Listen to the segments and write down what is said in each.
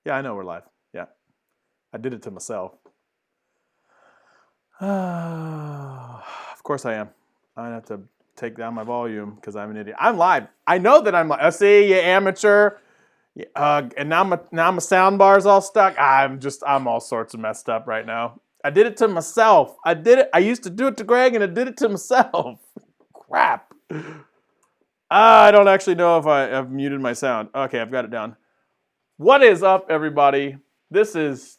Yeah, I know we're live. Yeah, I did it to myself. Of course I am. I have to take down my volume because I'm an idiot. I'm live. I know that I'm live. I see you, amateur. And now my sound bar's all stuck. I'm all sorts of messed up right now. I did it to myself. I did it. I used to do it to Greg, and I did it to myself. Crap. I don't actually know if I have muted my sound. Okay, I've got it down. What is up, everybody? This is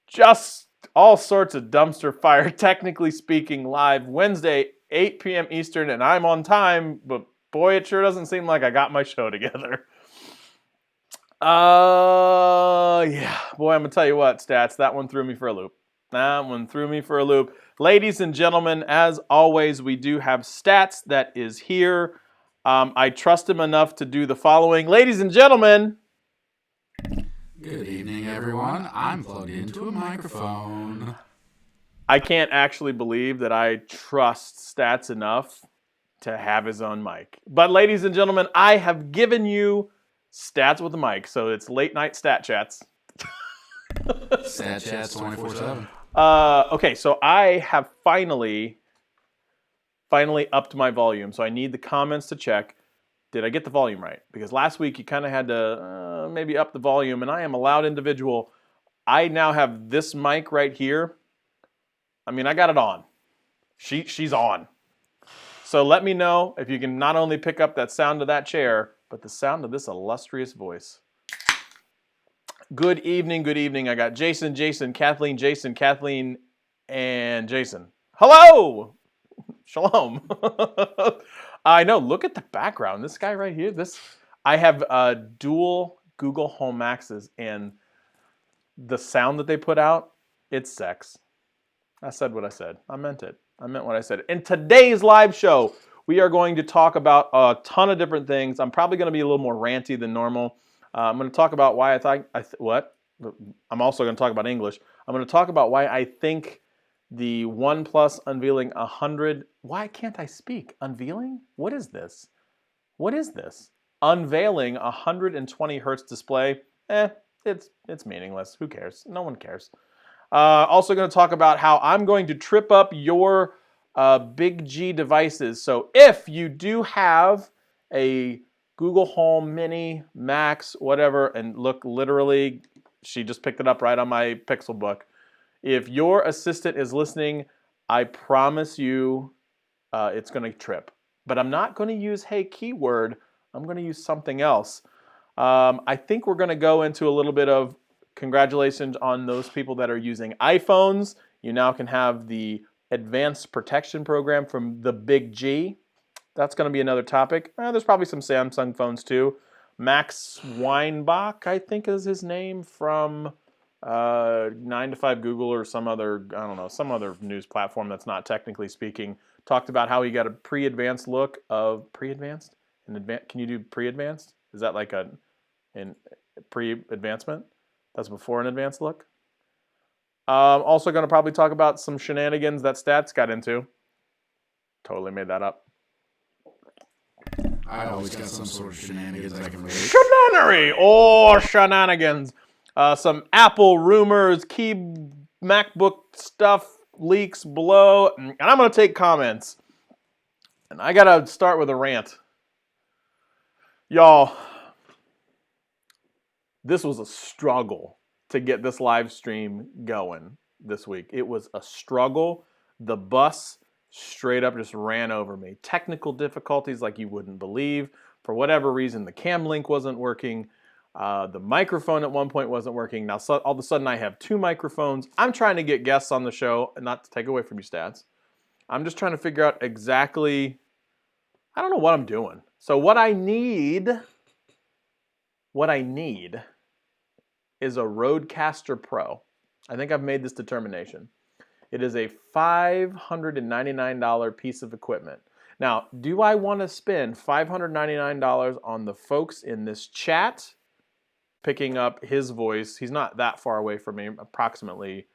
just all sorts of dumpster fire, technically speaking, live Wednesday, 8 p.m. Eastern, and I'm on time, but boy, it sure doesn't seem like I got my show together. Yeah, boy, I'm gonna tell you what, stats, that one threw me for a loop. That one threw me for a loop. Ladies and gentlemen, as always, we do have stats that is here. I trust him enough to do the following. Ladies and gentlemen, Good evening, everyone. I'm plugged into a microphone. I can't actually believe that I trust Stats enough to have his own mic. But ladies and gentlemen, I have given you Stats with a mic, so it's late night stat chats. Stat chats 24/7. Okay, so I have finally upped my volume, so I need the comments to check. Did I get the volume right? Because last week you kind of had to maybe up the volume, and I am a loud individual. I now have this mic right here. I mean, I got it on. She's on. So let me know if you can not only pick up that sound of that chair, but the sound of this illustrious voice. Good evening, good evening. I got Jason, Kathleen, and Jason. Hello! Shalom. I know, look at the background. This guy right here, I have dual Google Home Maxes, and the sound that they put out, it's sex. I said what I said. I meant it. I meant what I said. In today's live show, we are going to talk about a ton of different things. I'm probably going to be a little more ranty than normal. I'm going to talk about why what? I'm also going to talk about English. I'm going to talk about why I think the OnePlus unveiling 100. Why can't I speak? Unveiling? What is this? What is this? Unveiling a 120 hertz display. It's meaningless. Who cares? No one cares. Also going to talk about how I'm going to trip up your big G devices. So if you do have a Google Home Mini, Max, whatever, and look, literally, she just picked it up right on my Pixel book. If your assistant is listening, I promise you it's going to trip. But I'm not going to use hey keyword. I'm going to use something else. I think we're going to go into a little bit of congratulations on those people that are using iPhones. You now can have the advanced protection program from the Big G. That's going to be another topic. There's probably some Samsung phones too. Max Weinbach, I think is his name, from 9 to 5 Google or some other, I don't know, some other news platform that's not technically speaking, talked about how he got a pre-advanced look of pre-advanced? Can you do pre-advanced? Is that like in pre-advancement? That's before an advanced look. Also going to probably talk about some shenanigans that Stats got into. Totally made that up. I always got some sort of shenanigans I can relate. Shenanery or shenanigans. Some Apple rumors, key MacBook stuff, leaks below. And I'm going to take comments. And I got to start with a rant. Y'all, this was a struggle to get this live stream going this week. It was a struggle. The bus straight up just ran over me. Technical difficulties like you wouldn't believe. For whatever reason, the cam link wasn't working. The microphone at one point wasn't working. Now, all of a sudden, I have two microphones. I'm trying to get guests on the show, and not to take away from you, Stats. I'm just trying to figure out exactly, I don't know what I'm doing. So what I need is a Rodecaster Pro. I think I've made this determination. It is a $599 piece of equipment. Now, do I want to spend $599 on the folks in this chat picking up his voice? He's not that far away from me, approximately,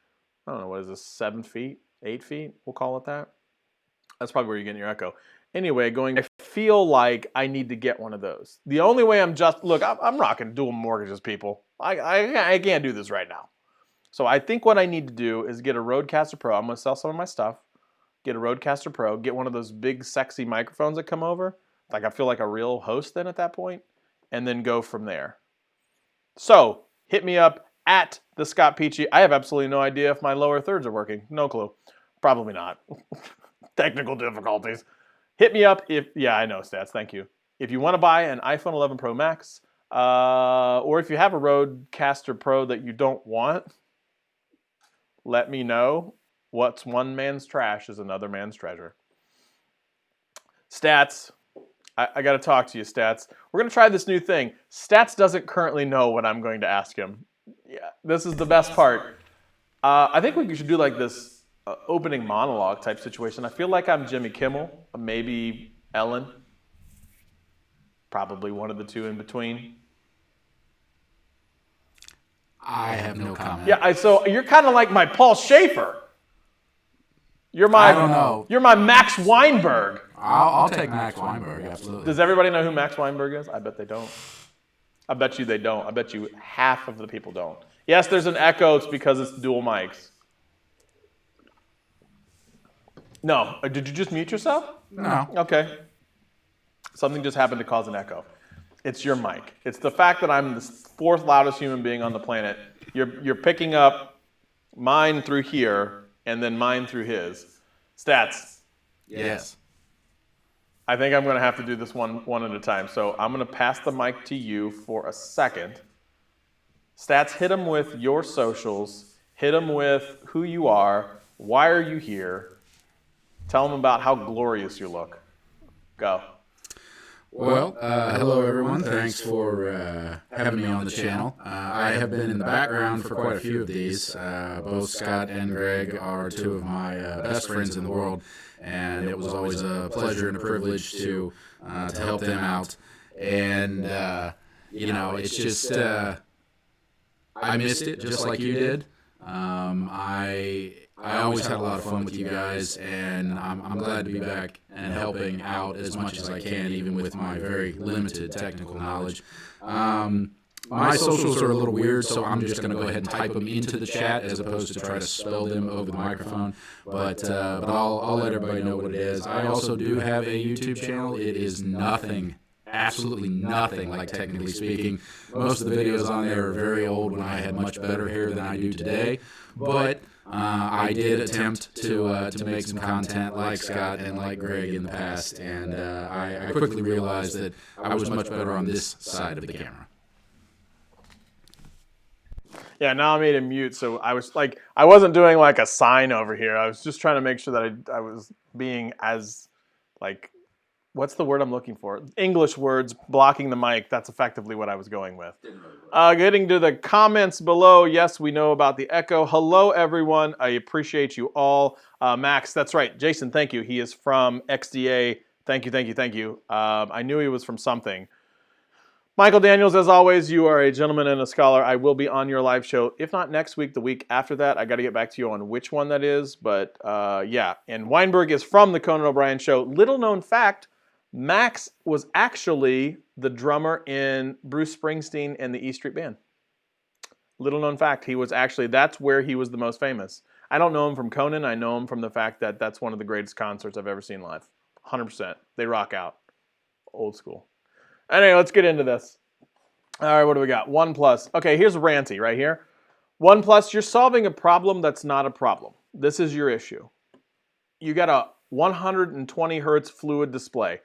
I don't know, what is this, 7 feet, 8 feet? We'll call it that. That's probably where you're getting your echo. Anyway, going feel like I need to get one of those. The only way I'm rocking dual mortgages, people. I can't do this right now. So I think what I need to do is get a Rodecaster Pro. I'm going to sell some of my stuff. Get a Rodecaster Pro. Get one of those big, sexy microphones that come over. Like I feel like a real host then at that point. And then go from there. So hit me up at the Scott Peachy. I have absolutely no idea if my lower thirds are working. No clue. Probably not. Technical difficulties. Hit me up if, yeah, I know, Stats. Thank you. If you want to buy an iPhone 11 Pro Max, or if you have a Rodecaster Pro that you don't want, let me know. What's one man's trash is another man's treasure. Stats, I got to talk to you, Stats. We're going to try this new thing. Stats doesn't currently know what I'm going to ask him. Yeah, this is the best part. I think we should do like this opening monologue type situation. I feel like I'm Jimmy Kimmel, maybe Ellen. Probably one of the two in between. I have no comment. Yeah, so you're kind of like my Paul Schaefer. I don't know. You're my Max Weinberg. I'll take Max Weinberg, absolutely. Does everybody know who Max Weinberg is? I bet they don't. I bet you they don't. I bet you half of the people don't. Yes, there's an echo. It's because it's dual mics. No. Did you just mute yourself? No. Okay. Something just happened to cause an echo. It's your mic. It's the fact that I'm the fourth loudest human being on the planet. You're picking up mine through here and then mine through his. Stats. Yes. I think I'm going to have to do this one at a time. So I'm going to pass the mic to you for a second. Stats, hit them with your socials. Hit them with who you are. Why are you here? Tell them about how glorious you look. Go. Well, hello everyone. Thanks for having me on the channel. I have been in the background for quite a few of these. Both Scott and Greg are two of my best friends in the world, and it was always a pleasure and a privilege to help them out. And it's just I missed it just like you did. I always had a lot of fun with you guys, and I'm glad to be back and helping out as much as I can, even with my very limited technical knowledge. My socials are a little weird, so I'm just going to go ahead and type them into the chat as opposed to try to spell them over the microphone. But I'll let everybody know what it is. I also do have a YouTube channel. It is nothing. Absolutely nothing like Technically Speaking. Most of the videos on there are very old when I had much better hair than I do today. But I did attempt to make some content like Scott and like Greg in the past, and I quickly realized that I was much better on this side of the camera. Yeah, now I made him mute, so I wasn't doing like a sign over here. I was just trying to make sure that I was being as what's the word I'm looking for? English words, blocking the mic. That's effectively what I was going with. Getting to the comments below. Yes, we know about the echo. Hello, everyone. I appreciate you all. Max, that's right. Jason, thank you. He is from XDA. Thank you. I knew he was from something. Michael Daniels, as always, you are a gentleman and a scholar. I will be on your live show. If not next week, the week after that. I got to get back to you on which one that is. But yeah, and Weinberg is from the Conan O'Brien Show. Little known fact, Max was actually the drummer in Bruce Springsteen and the E Street Band. Little known fact, that's where he was the most famous. I don't know him from Conan. I know him from the fact that that's one of the greatest concerts I've ever seen live. 100%. They rock out. Old school. Anyway, let's get into this. All right, what do we got? OnePlus. Okay, here's ranty right here. OnePlus, you're solving a problem that's not a problem. This is your issue. You got a 120 hertz fluid display.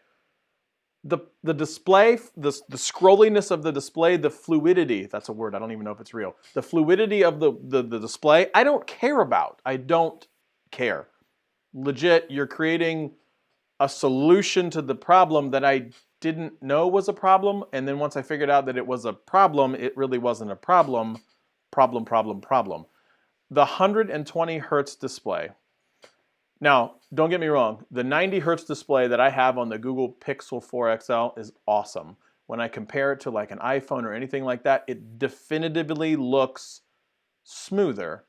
The display, the scrolliness of the display, the fluidity, that's a word, I don't even know if it's real. The fluidity of the display, I don't care about. I don't care. Legit, you're creating a solution to the problem that I didn't know was a problem, and then once I figured out that it was a problem, it really wasn't a problem. Problem. The 120 hertz display. Now, don't get me wrong, the 90 hertz display that I have on the Google Pixel 4 XL is awesome. When I compare it to like an iPhone or anything like that, it definitively looks smoother.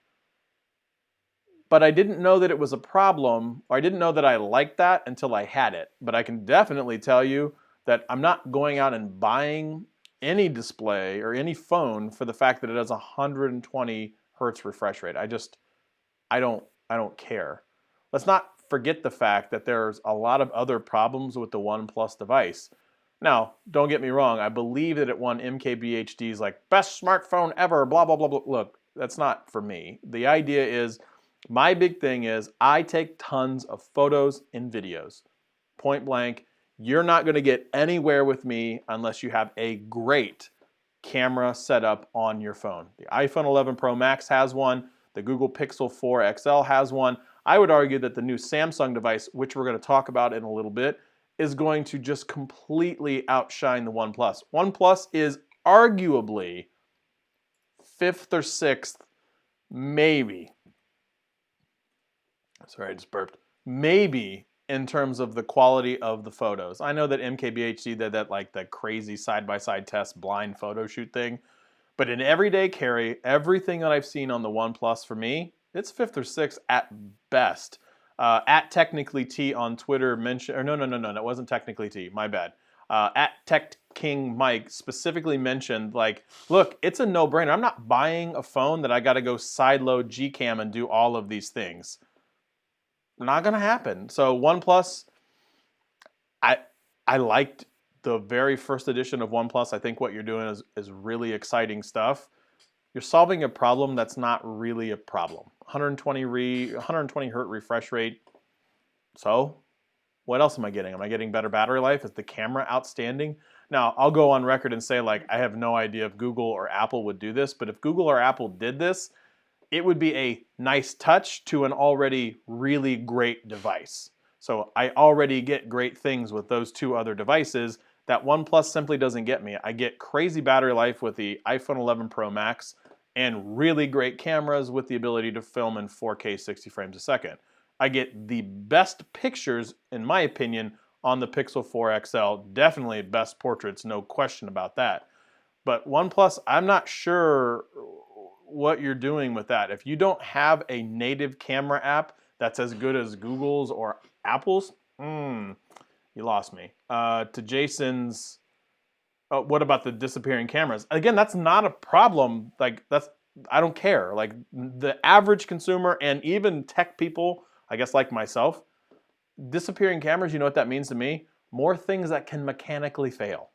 but I didn't know that it was a problem, or I didn't know that I liked that until I had it. But I can definitely tell you that I'm not going out and buying any display or any phone for the fact that it has 120 hertz refresh rate. I don't care. Let's not forget the fact that there's a lot of other problems with the OnePlus device. Now, don't get me wrong, I believe that it won MKBHD's like best smartphone ever, blah, blah, blah, blah. Look, that's not for me. The idea is, my big thing is I take tons of photos and videos. Point blank, you're not going to get anywhere with me unless you have a great camera setup on your phone. The iPhone 11 Pro Max has one. The Google Pixel 4 XL has one. I would argue that the new Samsung device, which we're going to talk about in a little bit, is going to just completely outshine the OnePlus. OnePlus is arguably 5th or 6th, maybe. Sorry, I just burped. Maybe in terms of the quality of the photos. I know that MKBHD did that like the crazy side-by-side test blind photo shoot thing. But in everyday carry, everything that I've seen on the OnePlus for me, it's 5th or 6th at best. At Technically T on Twitter mentioned, or no, it wasn't Technically T, my bad. At Tech King Mike specifically mentioned, like, look, it's a no-brainer. I'm not buying a phone that I got to go sideload Gcam and do all of these things. Not gonna happen. So OnePlus, I liked the very first edition of OnePlus. I think what you're doing is really exciting stuff. You're solving a problem that's not really a problem. 120 hertz refresh rate. So what else am I getting? Am I getting better battery life? Is the camera outstanding? Now, I'll go on record and say, like, I have no idea if Google or Apple would do this, but if Google or Apple did this, it would be a nice touch to an already really great device. So I already get great things with those two other devices that OnePlus simply doesn't get me. I get crazy battery life with the iPhone 11 Pro Max and really great cameras with the ability to film in 4K 60 frames a second. I get the best pictures, in my opinion, on the Pixel 4 XL. Definitely best portraits, no question about that. But OnePlus, I'm not sure what you're doing with that. If you don't have a native camera app that's as good as Google's or Apple's, you lost me. To Jason's, what about the disappearing cameras? Again, that's not a problem. Like, I don't care. Like, the average consumer and even tech people, I guess like myself, disappearing cameras, you know what that means to me? More things that can mechanically fail.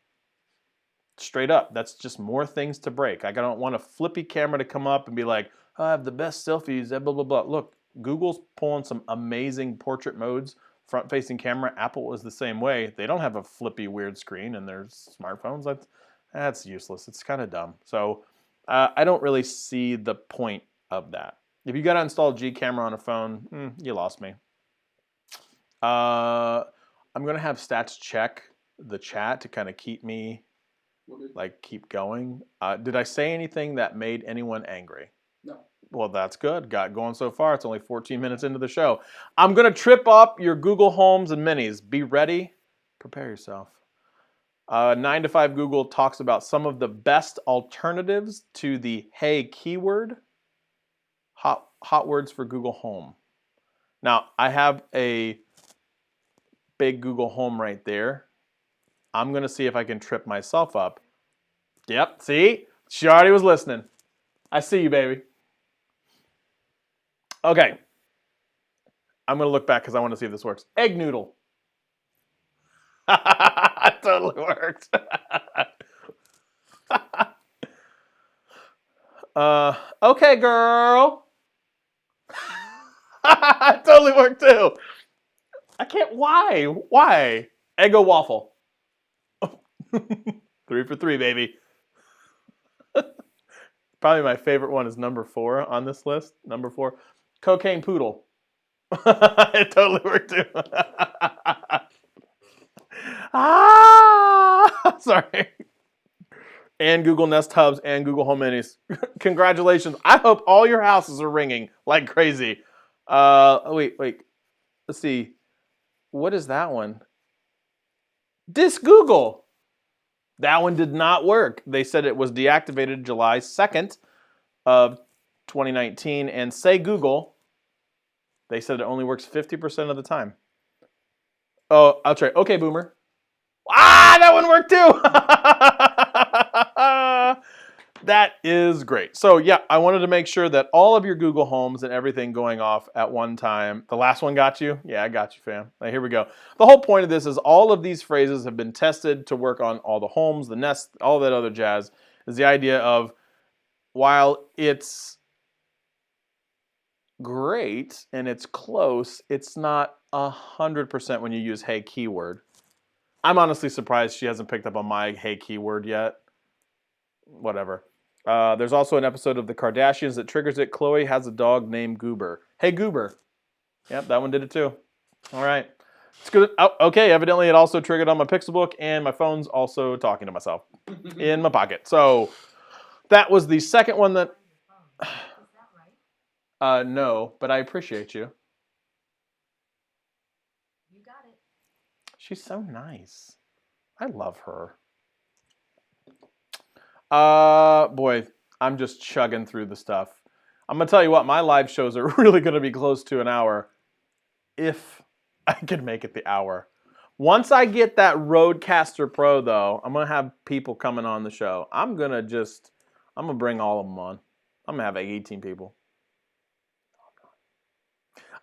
Straight up, that's just more things to break. Like, I don't want a flippy camera to come up and be like, oh, I have the best selfies, blah, blah, blah. Look, Google's pulling some amazing portrait modes, front-facing camera. Apple is the same way. They don't have a flippy, weird screen in their smartphones. That's useless. It's kind of dumb. So I don't really see the point of that. If you got to install G camera on a phone, you lost me. I'm going to have Stats check the chat to kind of keep me keep going. Did I say anything that made anyone angry? No. Well, that's good. Got going so far. It's only 14 minutes into the show. I'm going to trip up your Google Homes and Minis. Be ready. Prepare yourself. 9 to 5 Google talks about some of the best alternatives to the Hey keyword. Hot words for Google Home. Now, I have a big Google Home right there. I'm going to see if I can trip myself up. Yep, see? She already was listening. I see you, baby. Okay. I'm going to look back because I want to see if this works. Egg noodle. It totally worked. Okay, girl. It totally worked too. I can't. Why? Why? Eggo waffle. 3 for 3, baby. Probably my favorite one is number 4 on this list. Number 4, cocaine poodle. It totally worked too. Sorry. And Google Nest Hubs and Google Home Minis. Congratulations. I hope all your houses are ringing like crazy. Wait. Let's see. What is that one? This Google. That one did not work. They said it was deactivated July 2nd of 2019. And Say Google They said it only works 50% of the time. Oh, I'll try. Okay, Boomer. Ah, that one worked too. That is great. So yeah, I wanted to make sure that all of your Google Homes and everything going off at one time. The last one got you? Yeah, I got you, fam. Right, here we go. The whole point of this is all of these phrases have been tested to work on all the homes, the Nest, all that other jazz. Is the idea of while it's great and it's close, it's not 100% when you use hey keyword. I'm honestly surprised she hasn't picked up on my hey keyword yet. Whatever. There's also an episode of The Kardashians that triggers it. Chloe has a dog named Goober. Hey, Goober. Yep, that one did it too. All right. It's good. Oh, okay, evidently it also triggered on my Pixelbook, and my phone's also talking to myself in my pocket. So that was the second one that... no, but I appreciate you. You got it. She's so nice. I love her. Boy, I'm just chugging through the stuff. I'm gonna tell you what, my live shows are really gonna be close to an hour, if I can make it the hour. Once I get that Rodecaster Pro, though, I'm gonna have people coming on the show. I'm gonna bring all of them on. I'm gonna have like 18 people.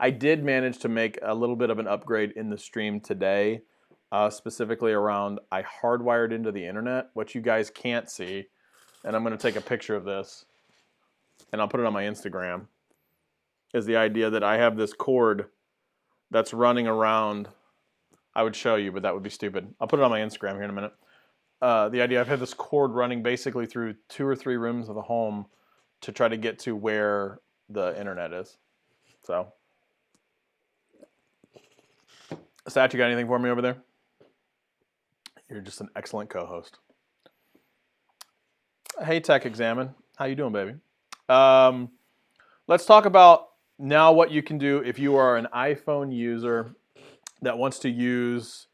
I did manage to make a little bit of an upgrade in the stream today, specifically around I hardwired into the internet, what you guys can't see. And I'm going to take a picture of this, and I'll put it on my Instagram, is the idea that I have this cord that's running around. I would show you, but that would be stupid. I'll put it on my Instagram here in a minute. The idea, I've had this cord running basically through 2 or 3 rooms of the home to try to get to where the internet is. So, Sat, you got anything for me over there? You're just an excellent co-host. Hey, Tech Examine. How you doing, baby? Let's talk about now what you can do if you are an iPhone user that wants to use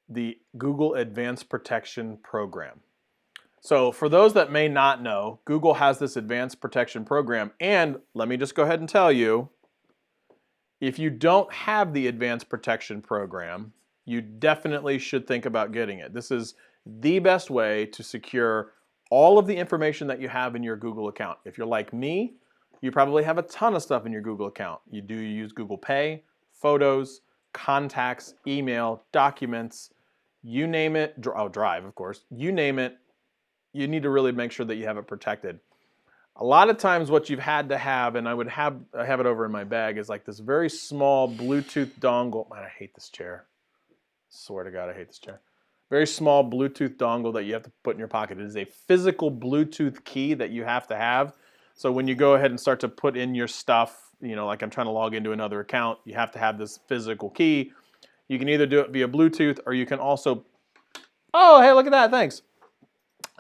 the Google Advanced Protection Program. So for those that may not know, Google has this Advanced Protection Program, and let me just go ahead and tell you, if you don't have the Advanced Protection Program, you definitely should think about getting it. This is the best way to secure all of the information that you have in your Google account. If you're like me, you probably have a ton of stuff in your Google account. You use Google Pay, Photos, Contacts, email, Documents, you name it. Drive, of course. You name it. You need to really make sure that you have it protected. A lot of times what you've had to have, and I have it over in my bag, is like this very small Bluetooth dongle. Man, I hate this chair. Swear to God, I hate this chair. Very small Bluetooth dongle that you have to put in your pocket. It is a physical Bluetooth key that you have to have. So when you go ahead and start to put in your stuff, you know, like I'm trying to log into another account, you have to have this physical key. You can either do it via Bluetooth, or you can also, oh, hey, look at that, thanks.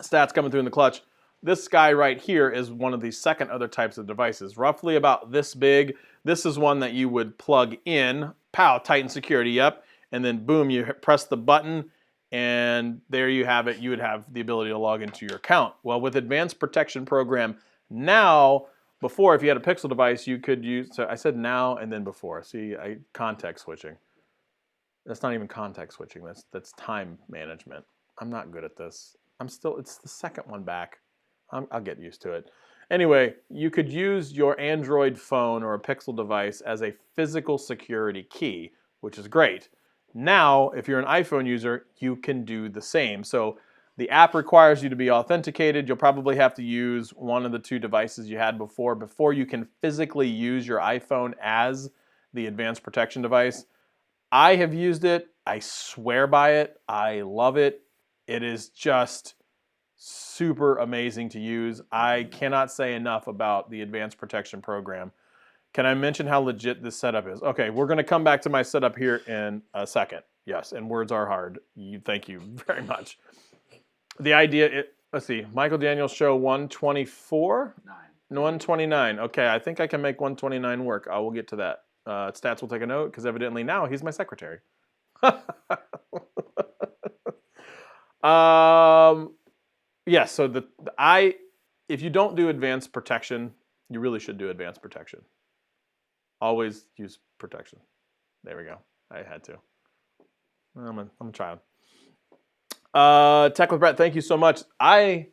Stats coming through in the clutch. This guy right here is one of the second other types of devices, roughly about this big. This is one that you would plug in, pow, Titan Security, yep, and then boom, you press the button, and there you have it. You would have the ability to log into your account. Well, with Advanced Protection Program now, before if you had a Pixel device, you could use, so I said now and then before. See, context switching. That's not even context switching, that's time management. I'm not good at this. It's the second one back. I'll get used to it. Anyway, you could use your Android phone or a Pixel device as a physical security key, which is great. Now, if you're an iPhone user, you can do the same. So the app requires you to be authenticated. You'll probably have to use one of the 2 devices you had before you can physically use your iPhone as the advanced protection device. I have used it. I swear by it. I love it. It is just super amazing to use. I cannot say enough about the Advanced Protection Program. Can I mention how legit this setup is? Okay, we're going to come back to my setup here in a second. Yes, and words are hard. Thank you very much. The idea, let's see, Michael Daniels show 124? 129. Okay, I think I can make 129 work. I will get to that. Stats will take a note, because evidently now he's my secretary. Yeah, so if you don't do advanced protection, you really should do advanced protection. Always use protection. There we go. I had to. I'm a child. Tech with Brett, thank you so much. I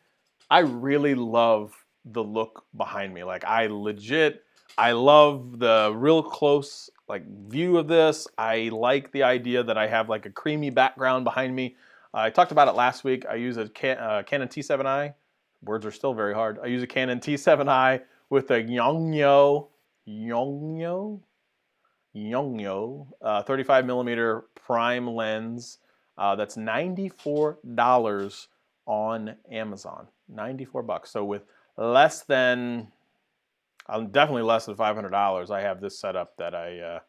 really love the look behind me. Like I love the real close like view of this. I like the idea that I have like a creamy background behind me. I talked about it last week. I use a Canon T7i. Words are still very hard. I use a Canon T7i with a Yongnuo 35 millimeter prime lens. That's $94 on Amazon. 94 bucks. So with definitely less than $500, I have this setup that I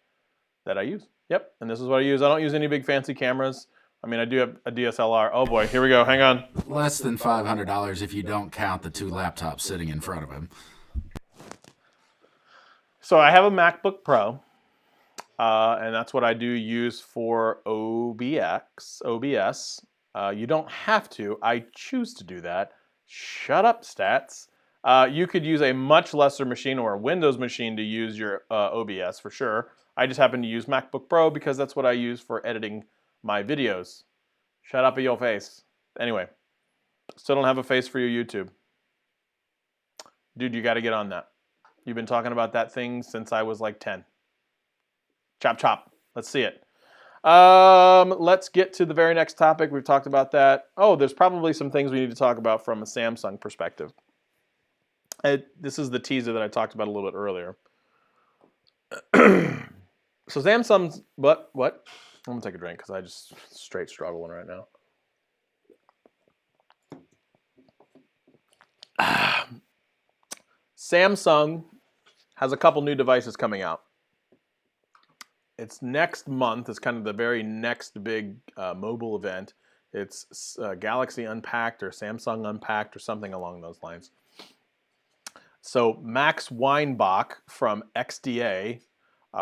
use. Yep, and this is what I use. I don't use any big fancy cameras. I mean, I do have a DSLR. Oh boy, here we go. Hang on. Less than $500 if you don't count the 2 laptops sitting in front of him. So I have a MacBook Pro, and that's what I do use for OBS. You don't have to. I choose to do that. Shut up, stats. You could use a much lesser machine or a Windows machine to use your OBS for sure. I just happen to use MacBook Pro because that's what I use for editing my videos. Shut up at your face. Anyway, still don't have a face for your YouTube. Dude, you got to get on that. You've been talking about that thing since I was like 10. Chop, chop. Let's see it. Let's get to the very next topic. We've talked about that. Oh, there's probably some things we need to talk about from a Samsung perspective. This is the teaser that I talked about a little bit earlier. So Samsung's, what? I'm gonna take a drink because I just straight struggling right now. Samsung has a couple new devices coming out. It's next month. It's kind of the very next big mobile event. It's Galaxy Unpacked or Samsung Unpacked or something along those lines. So Max Weinbach from XDA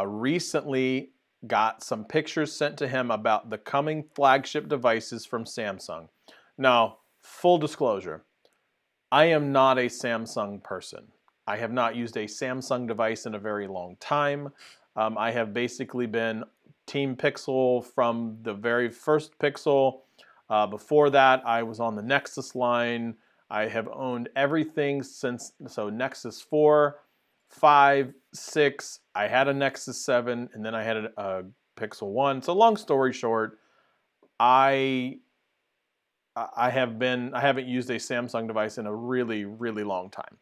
recently got some pictures sent to him about the coming flagship devices from Samsung. Now, full disclosure, I am not a Samsung person. I have not used a Samsung device in a very long time. I have basically been Team Pixel from the very first Pixel. Before that, I was on the Nexus line. I have owned everything since, so Nexus 4, 5, 6, I had a Nexus 7, and then I had a Pixel 1. So long story short, I haven't used a Samsung device in a really, really long time.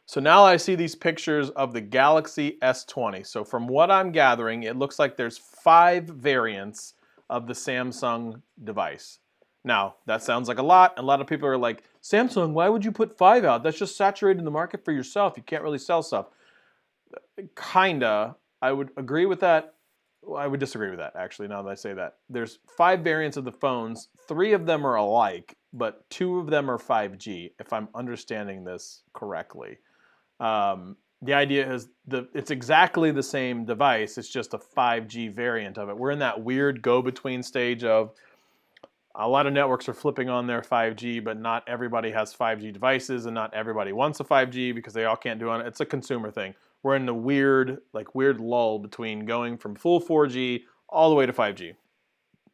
So now I see these pictures of the Galaxy S20. So from what I'm gathering, it looks like there's 5 variants of the Samsung device. Now, that sounds like a lot. A lot of people are like, Samsung, why would you put 5 out? That's just saturating the market for yourself. You can't really sell stuff. Kinda. I would agree with that. Well, I would disagree with that, actually, now that I say that. There's 5 variants of the phones. 3 of them are alike, but 2 of them are 5G, if I'm understanding this correctly. The idea is it's exactly the same device. It's just a 5G variant of it. We're in that weird go-between stage of a lot of networks are flipping on their 5G, but not everybody has 5G devices, and not everybody wants a 5G because they all can't do it. It's a consumer thing. We're in the weird lull between going from full 4G all the way to 5G,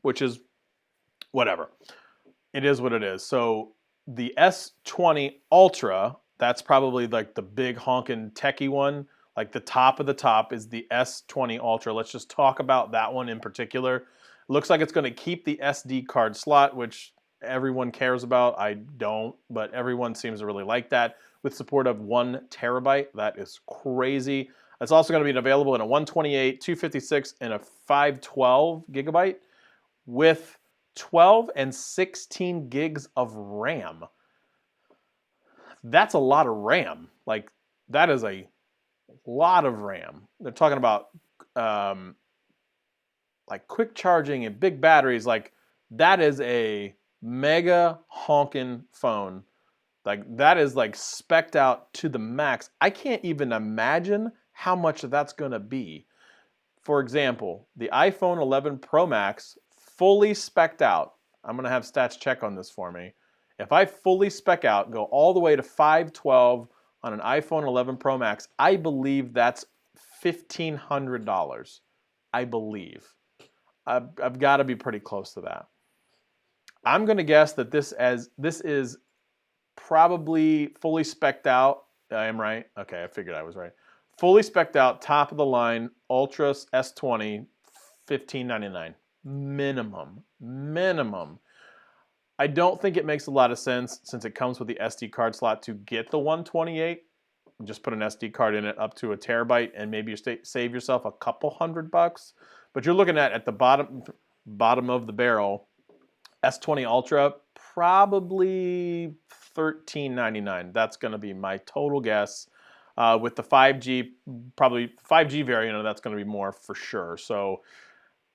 which is whatever. It is what it is. So the S20 Ultra, that's probably like the big honking techie one. Like the top of the top is the S20 Ultra. Let's just talk about that one in particular. Looks like it's going to keep the SD card slot, which everyone cares about. I don't, but everyone seems to really like that. With support of 1 terabyte, that is crazy. It's also going to be available in a 128, 256, and a 512 gigabyte with 12 and 16 gigs of RAM. That's a lot of RAM. Like, that is a lot of RAM. They're talking about like quick charging and big batteries. Like, that is a mega honking phone. Like, that is like spec'd out to the max. I can't even imagine how much that's gonna be. For example, the iPhone 11 Pro Max, fully spec'd out. I'm gonna have Stats check on this for me. If I fully spec out, go all the way to 512, on an iPhone 11 Pro Max. I believe that's $1,500. I believe. I've got to be pretty close to that. I'm going to guess that this is probably fully spec'd out. I am right. Okay, I figured I was right. Fully spec'd out, top of the line, Ultra S20, $1,599 minimum. I don't think it makes a lot of sense since it comes with the SD card slot to get the 128. Just put an SD card in it up to a terabyte, and maybe you save yourself a couple $100. But you're looking at the bottom of the barrel, S20 Ultra, probably $1,399. That's going to be my total guess. With the 5G, probably 5G variant, that's going to be more for sure. So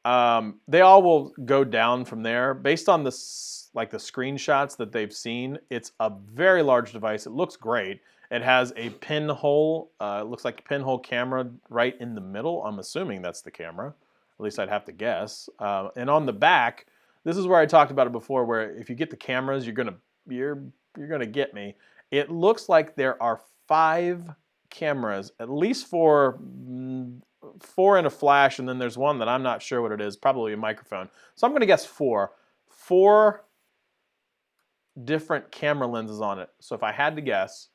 they all will go down from there based on the screenshots that they've seen. It's a very large device. It looks great. It has a pinhole. It looks like a pinhole camera right in the middle. I'm assuming that's the camera. At least I'd have to guess. And on the back, this is where I talked about it before, where if you get the cameras, you're gonna get me. It looks like there are 5 cameras, at least 4 in a flash, and then there's one that I'm not sure what it is, probably a microphone. So I'm gonna guess 4 different camera lenses on it. So if I had to guess,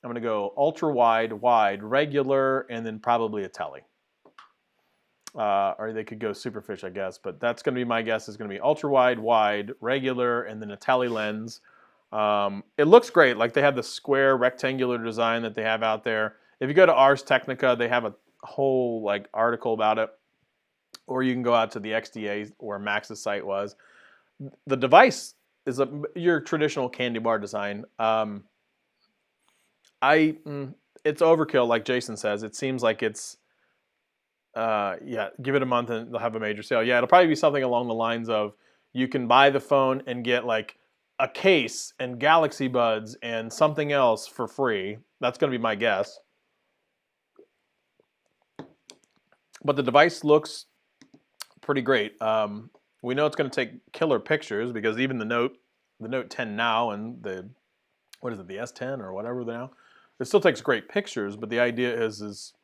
I'm gonna go ultra wide, wide, regular, and then probably a tele. Or they could go superfish, I guess, but that's going to be my guess. Is going to be ultra wide, wide, regular, and then a tele lens. It looks great. Like they have the square rectangular design that they have out there. If you go to Ars Technica, they have a whole article about it. Or you can go out to the XDA where Max's site was. The device is your traditional candy bar design. It's overkill, like Jason says. It seems like it's give it a month and they'll have a major sale. Yeah, it'll probably be something along the lines of you can buy the phone and get like a case and Galaxy Buds and something else for free. That's going to be my guess. But the device looks pretty great. We know it's going to take killer pictures because even the Note 10 now and the S10 or whatever now, it still takes great pictures. But the idea is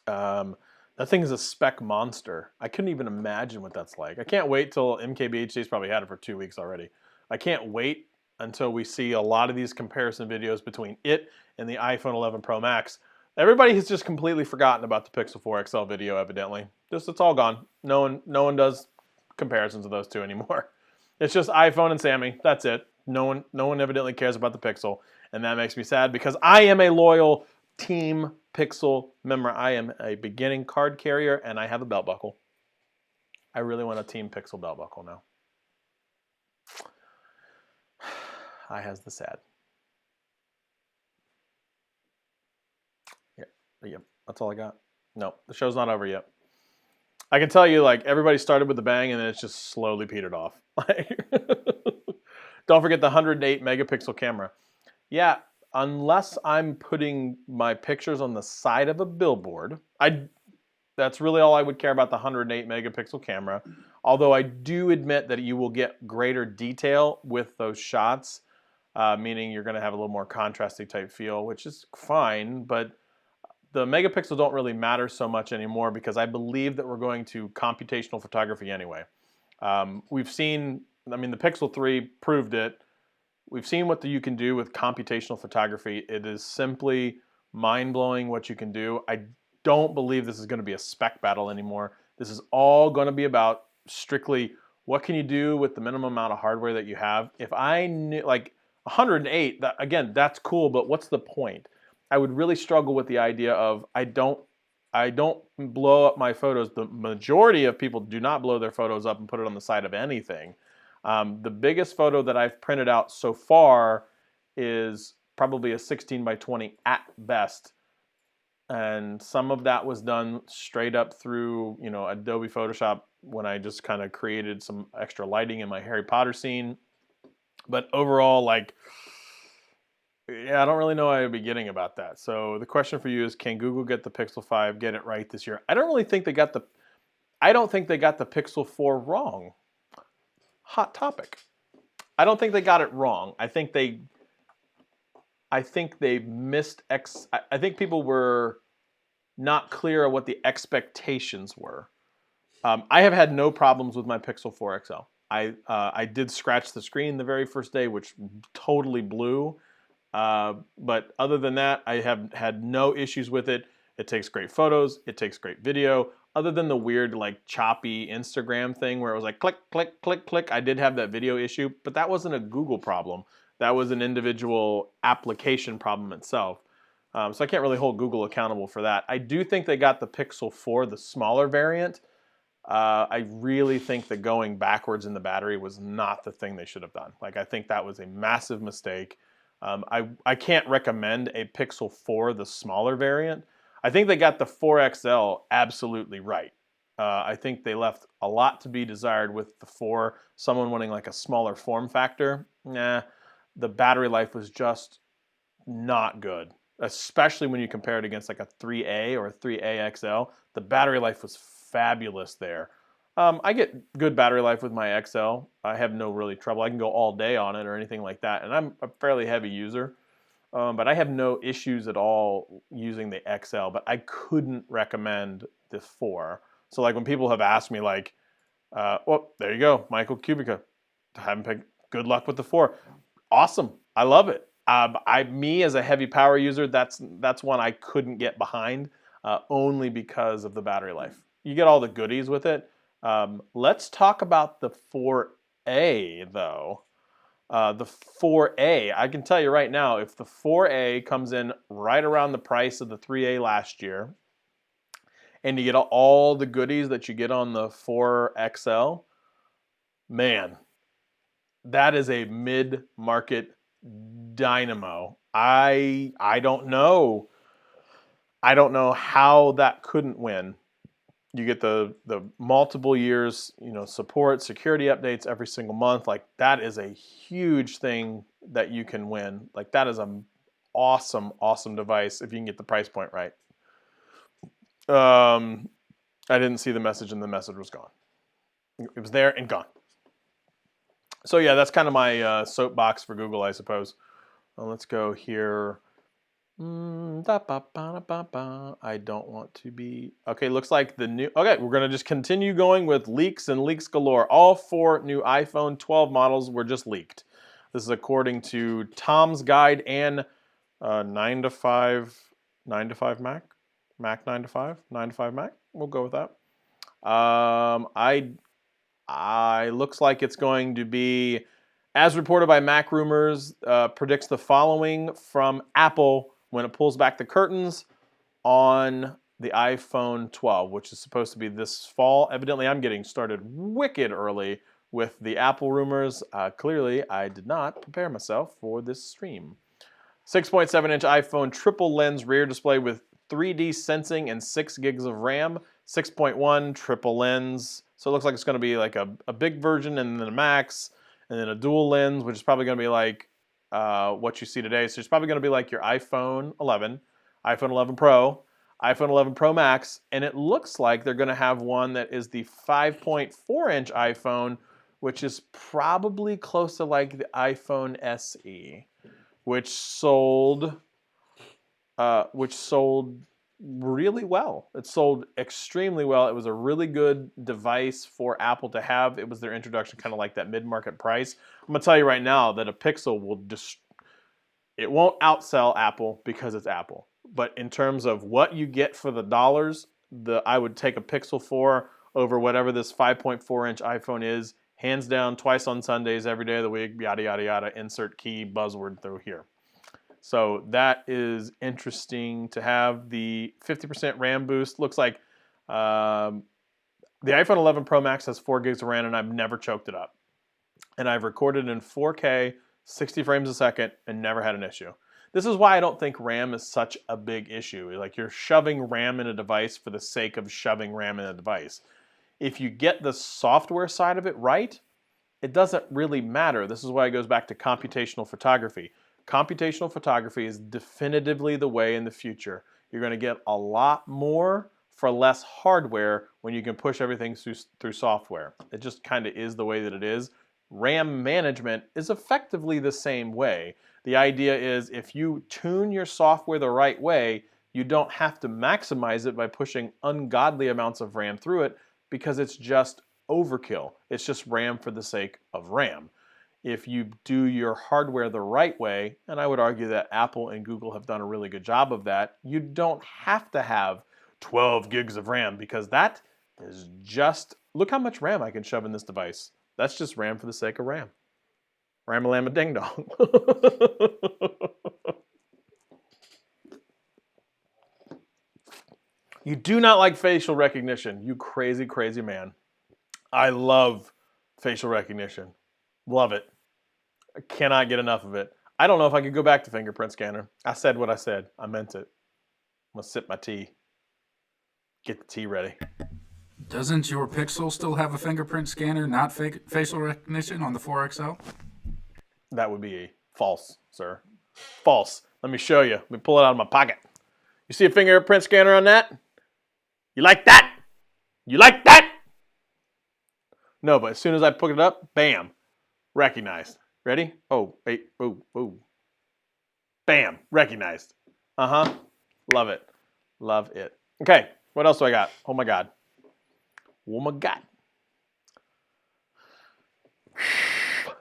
that thing is a spec monster. I couldn't even imagine what that's like. I can't wait till MKBHD's probably had it for 2 weeks already. I can't wait until we see a lot of these comparison videos between it and the iPhone 11 Pro Max. Everybody has just completely forgotten about the Pixel 4 XL video, evidently. It's all gone. No one does comparisons of those two anymore. It's just iPhone and Sammy. That's it. No one evidently cares about the Pixel, and that makes me sad because I am a loyal Team Pixel member. I am a beginning card carrier, and I have a belt buckle. I really want a Team Pixel belt buckle now. I has the sad. Yep, that's all I got. No, the show's not over yet. I can tell you, everybody started with a bang, and then it's just slowly petered off. Don't forget the 108 megapixel camera. Yeah, unless I'm putting my pictures on the side of a billboard, that's really all I would care about the 108 megapixel camera. Although I do admit that you will get greater detail with those shots, meaning you're going to have a little more contrasty type feel, which is fine, but the megapixels don't really matter so much anymore because I believe that we're going to computational photography anyway. We've seen, the Pixel 3 proved it. We've seen what you can do with computational photography. It is simply mind-blowing what you can do. I don't believe this is going to be a spec battle anymore. This is all going to be about strictly what can you do with the minimum amount of hardware that you have. If I knew, 108, again, that's cool, but what's the point? I would really struggle with the idea of I don't blow up my photos. The majority of people do not blow their photos up and put it on the side of anything. The biggest photo that I've printed out so far is probably a 16 by 20 at best. And some of that was done straight up through, Adobe Photoshop when I just kind of created some extra lighting in my Harry Potter scene. But overall, I don't really know what I'd be getting about that. So the question for you is, can Google get the Pixel 5, get it right this year? I don't think they got the Pixel 4 wrong. Hot topic. I don't think they got it wrong. I think they I think they missed I think people were not clear on what the expectations were. I have had no problems with my Pixel 4 XL. I did scratch the screen the very first day, which totally blew. But other than that, I have had no issues with it. It takes great photos. It takes great video. Other than the weird, like, choppy Instagram thing where it was like click, click, click, click. I did have that video issue, but that wasn't a Google problem. That was an individual application problem itself. So I can't really hold Google accountable for that. I do think they got the Pixel 4, the smaller variant. I really think that going backwards in the battery was not the thing they should have done. Like, I think that was a massive mistake. I can't recommend a Pixel 4, the smaller variant. I think they got the 4XL absolutely right. I think they left a lot to be desired with the 4. Someone wanting like a smaller form factor, nah, the battery life was just not good, especially when you compare it against like a 3A or a 3A XL. The battery life was fabulous there. I get good battery life with my XL. I have no really trouble. I can go all day on it or anything like that, and I'm a fairly heavy user. But I have no issues at all using the XL, but I couldn't recommend the 4. So like when people have asked me like, well, there you go, Michael Kubica, haven't picked, good luck with the 4. Awesome, I love it. Me as a heavy power user, that's one I couldn't get behind, only because of the battery life. You get all the goodies with it. Let's talk about the 4A though. The 4A, I can tell you right now, if the 4A comes in right around the price of the 3A last year, and you get all the goodies that you get on the 4XL, man, that is a mid-market dynamo. I don't know. I don't know how that couldn't win. You get the multiple years, support, security updates every single month. Like, that is a huge thing that you can win. Like, that is an awesome, awesome device if you can get the price point right. I didn't see the message, and the message was gone. It was there and gone. So yeah, that's kind of my soapbox for Google, I suppose. Let's go here. I don't want to be... Okay, looks like the new... Okay, we're going to just continue going with leaks and leaks galore. All 4 new iPhone 12 models were just leaked. This is according to Tom's Guide and 9 to 5 Mac? Mac 9 to 5? 9 to 5 Mac? We'll go with that. I looks like it's going to be, as reported by Mac Rumors, predicts the following from Apple when it pulls back the curtains on the iPhone 12, which is supposed to be this fall. Evidently, I'm getting started wicked early with the Apple rumors. Clearly, I did not prepare myself for this stream. 6.7-inch iPhone triple lens rear display with 3D sensing and 6 gigs of RAM. 6.1 triple lens. So it looks like it's going to be like a big version and then a max and then a dual lens, which is probably going to be like what you see today. So it's probably going to be like your iPhone 11, iPhone 11 Pro, iPhone 11 Pro Max, and it looks like they're going to have one that is the 5.4-inch iPhone, which is probably close to like the iPhone SE, which sold really well. It sold extremely well. It was a really good device for Apple to have. It was their introduction, kind of like that mid-market price. I'm gonna tell you right now that a Pixel it won't outsell Apple because it's Apple. But in terms of what you get for the dollars, I would take a Pixel 4 over whatever this 5.4-inch iPhone is, hands down, twice on Sundays, every day of the week, yada, yada, yada, insert key, buzzword through here. So that is interesting to have. The 50% RAM boost looks like the iPhone 11 Pro Max has 4 gigs of RAM, and I've never choked it up. And I've recorded in 4K, 60 frames a second, and never had an issue. This is why I don't think RAM is such a big issue. Like, you're shoving RAM in a device for the sake of shoving RAM in a device. If you get the software side of it right, it doesn't really matter. This is why it goes back to computational photography. Computational photography is definitively the way in the future. You're going to get a lot more for less hardware when you can push everything through software. It just kind of is the way that it is. RAM management is effectively the same way. The idea is if you tune your software the right way, you don't have to maximize it by pushing ungodly amounts of RAM through it because it's just overkill. It's just RAM for the sake of RAM. If you do your hardware the right way, and I would argue that Apple and Google have done a really good job of that, you don't have to have 12 gigs of RAM because that is just, look how much RAM I can shove in this device. That's just RAM for the sake of RAM. Ram-a-lam-a ding-dong. You do not like facial recognition, you crazy, crazy man. I love facial recognition. Love it. I cannot get enough of it. I don't know if I could go back to fingerprint scanner. I said what I said. I meant it. I'm going to sip my tea. Get the tea ready. Doesn't your Pixel still have a fingerprint scanner, not facial recognition on the 4XL? That would be false, sir. False. Let me show you. Let me pull it out of my pocket. You see a fingerprint scanner on that? You like that? You like that? No, but as soon as I pick it up, bam, recognized. Ready? Oh, wait, oh. Bam, recognized. Uh-huh. Love it. Love it. Okay, what else do I got? Oh my God. Oh my God.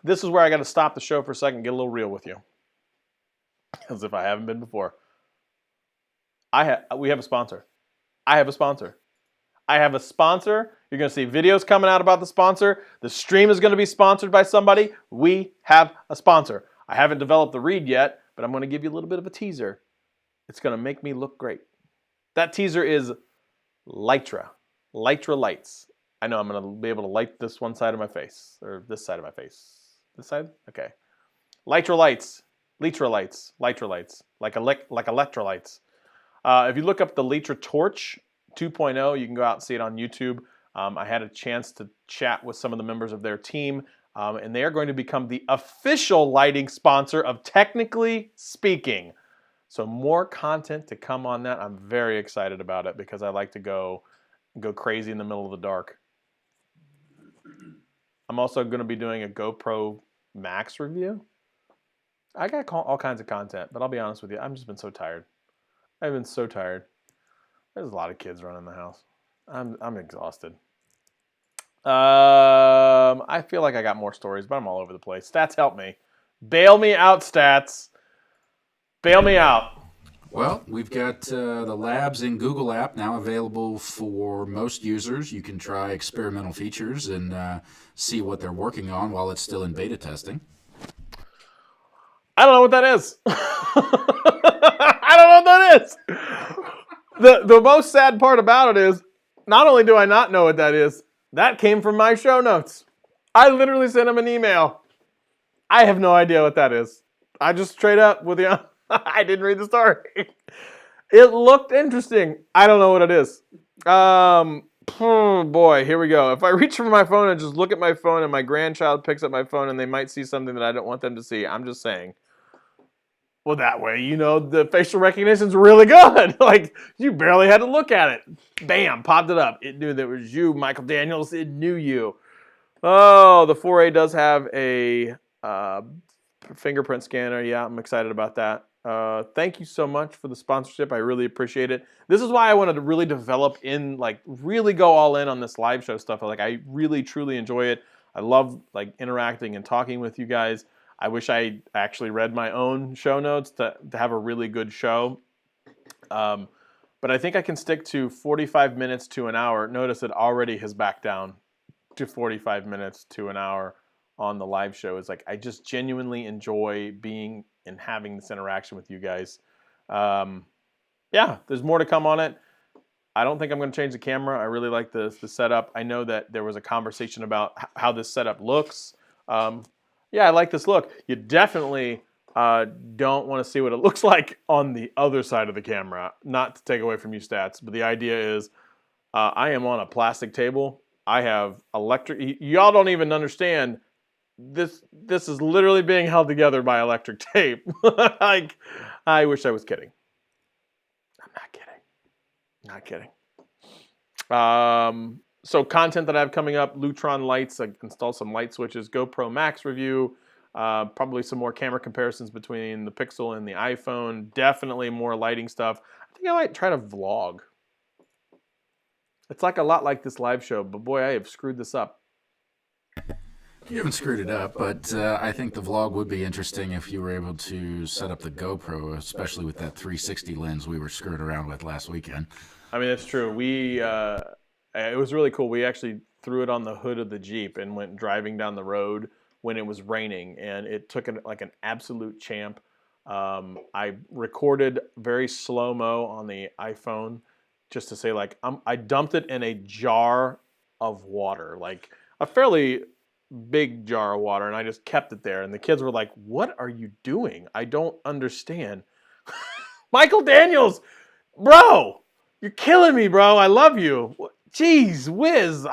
This is where I got to stop the show for a second and get a little real with you. As if I haven't been before. We have a sponsor. I have a sponsor. I have a sponsor. You're going to see videos coming out about the sponsor. The stream is going to be sponsored by somebody. We have a sponsor. I haven't developed the read yet, but I'm going to give you a little bit of a teaser. It's going to make me look great. That teaser is Lytra. Lytra lights. I know I'm going to be able to light this one side of my face, or this side of my face. This side? Okay. Lytra lights. Lytra lights. Lytra lights. Like electrolytes. If you look up the Lytra Torch 2.0, you can go out and see it on YouTube. I had a chance to chat with some of the members of their team, and they are going to become the official lighting sponsor of Technically Speaking. So more content to come on that. I'm very excited about it because I like to go crazy in the middle of the dark. I'm also going to be doing a GoPro Max review. I got all kinds of content, but I'll be honest with you, I've just been so tired. I've been so tired. There's a lot of kids running the house. I'm exhausted. I feel like I got more stories, but I'm all over the place. Stats, help me. Bail me out, Stats. Bail me out. Well, we've got the Labs in Google app now available for most users. You can try experimental features and see what they're working on while it's still in beta testing. I don't know what that is. I don't know what that is. The most sad part about it is, not only do I not know what that is, that came from my show notes. I literally sent him an email. I have no idea what that is. I just straight up with you. I didn't read the story. It looked interesting. I don't know what it is. Oh boy, here we go. If I reach for my phone and just look at my phone and my grandchild picks up my phone and they might see something that I don't want them to see, I'm just saying. Well, that way, you know, the facial recognition's really good. Like, you barely had to look at it. Bam, popped it up. It knew that it was you, Michael Daniels. It knew you. Oh, the 4A does have a fingerprint scanner. Yeah, I'm excited about that. Thank you so much for the sponsorship. I really appreciate it. This is why I wanted to really develop really go all in on this live show stuff. Like, I really, truly enjoy it. I love, interacting and talking with you guys. I wish I actually read my own show notes to have a really good show. But I think I can stick to 45 minutes to an hour. Notice it already has backed down to 45 minutes to an hour on the live show. It's like I just genuinely enjoy being and having this interaction with you guys. Yeah, there's more to come on it. I don't think I'm going to change the camera. I really like the setup. I know that there was a conversation about how this setup looks. Yeah, I like this look. You definitely don't want to see what it looks like on the other side of the camera. Not to take away from you, Stats, but the idea is I am on a plastic table. I have electric. Y'all don't even understand. This is literally being held together by electric tape. I wish I was kidding. I'm not kidding. Not kidding. So content that I have coming up: Lutron lights. I installed some light switches. GoPro Max review. Probably some more camera comparisons between the Pixel and the iPhone. Definitely more lighting stuff. I think I might try to vlog. It's like a lot like this live show, but boy, I have screwed this up. You haven't screwed it up, but I think the vlog would be interesting if you were able to set up the GoPro, especially with that 360 lens we were screwed around with last weekend. I mean, it's true. It was really cool. We actually threw it on the hood of the Jeep and went driving down the road when it was raining, and it took it like an absolute champ. I recorded very slow-mo on the iPhone just to say, like, I dumped it in a jar of water, like a fairly big jar of water, and I just kept it there. And the kids were like, "What are you doing? I don't understand." Michael Daniels, bro, you're killing me, bro. I love you. Jeez whiz.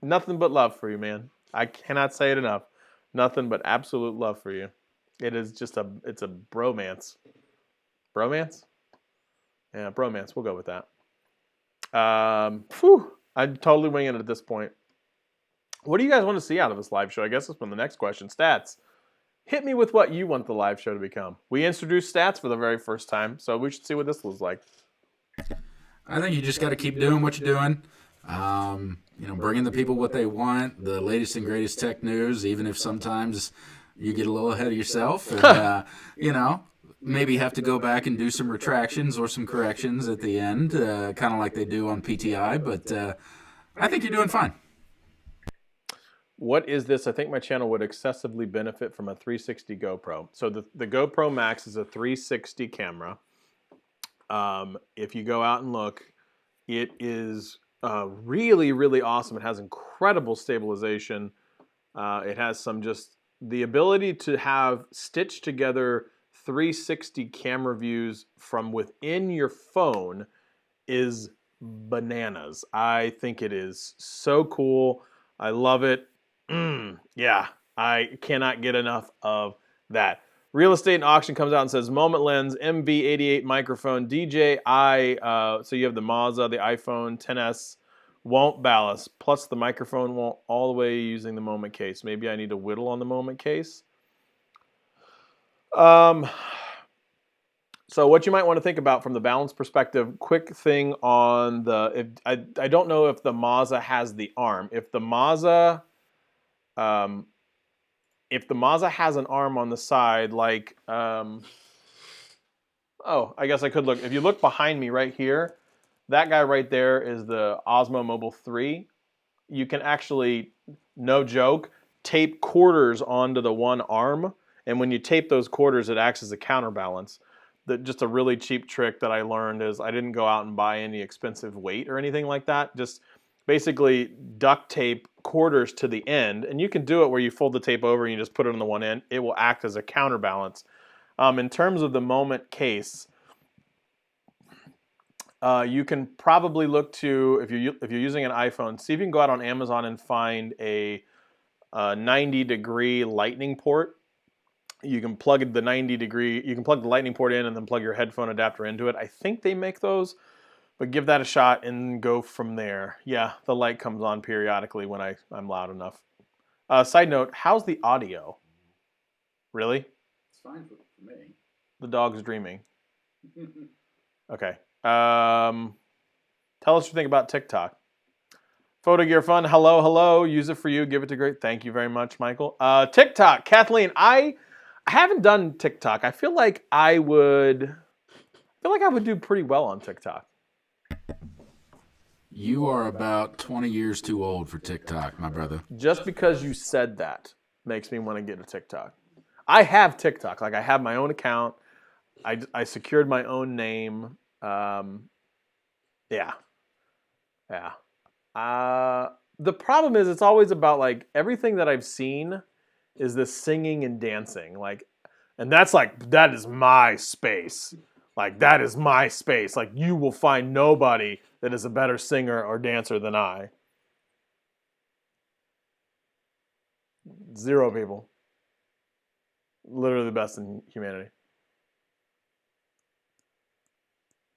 Nothing but love for you, man. I cannot say it enough. Nothing but absolute love for you. It is just it's a bromance. Bromance? Yeah, bromance. We'll go with that. I'm totally winging it at this point. What do you guys want to see out of this live show? I guess that's been the next question. Stats. Hit me with what you want the live show to become. We introduced stats for the very first time, so we should see what this looks like. I think you just got to keep doing what you're doing. Bringing the people what they want, the latest and greatest tech news, even if sometimes you get a little ahead of yourself and, maybe have to go back and do some retractions or some corrections at the end, kind of like they do on PTI, but I think you're doing fine. What is this? I think my channel would excessively benefit from a 360 GoPro. So the GoPro Max is a 360 camera. If you go out and look, it is really, really awesome. It has incredible stabilization. It has the ability to have stitched together 360 camera views from within your phone is bananas. I think it is so cool. I love it. Yeah, I cannot get enough of that. Real Estate and Auction comes out and says Moment Lens, MV88 microphone, DJI. So you have the Mazda, the iPhone XS, won't ballast. Plus the microphone won't all the way using the Moment case. Maybe I need to whittle on the Moment case. So what you might want to think about from the balance perspective, quick thing on I don't know if the Mazda has the arm. If the Mazda has an arm on the side, like, I guess I could look. If you look behind me right here, that guy right there is the Osmo Mobile 3. You can actually, no joke, tape quarters onto the one arm. And when you tape those quarters, it acts as a counterbalance. Just a really cheap trick that I learned is I didn't go out and buy any expensive weight or anything like that. Just basically duct tape quarters to the end, and you can do it where you fold the tape over and you just put it on the one end. It will act as a counterbalance. In terms of the Moment case, you can probably look to, if you're using an iPhone, see if you can go out on Amazon and find a 90-degree lightning port. You can plug the lightning port in and then plug your headphone adapter into it. I think they make those. But give that a shot and go from there. Yeah, the light comes on periodically when I'm loud enough. Side note, how's the audio? Really? It's fine for me. The dog's dreaming. Okay. Tell us what you think about TikTok. Photo Gear Fun, hello. Use it for you. Give it to great. Thank you very much, Michael. TikTok, Kathleen. I haven't done TikTok. I feel like I would do pretty well on TikTok. You are about 20 years too old for TikTok, my brother. Just because you said that makes me want to get a TikTok. I have TikTok. Like, I have my own account. I secured my own name. Yeah. The problem is it's always about, like, everything that I've seen is this singing and dancing. Like, and that is my space. Like, that is my space. Like, you will find nobody that is a better singer or dancer than I. 0 people. Literally the best in humanity.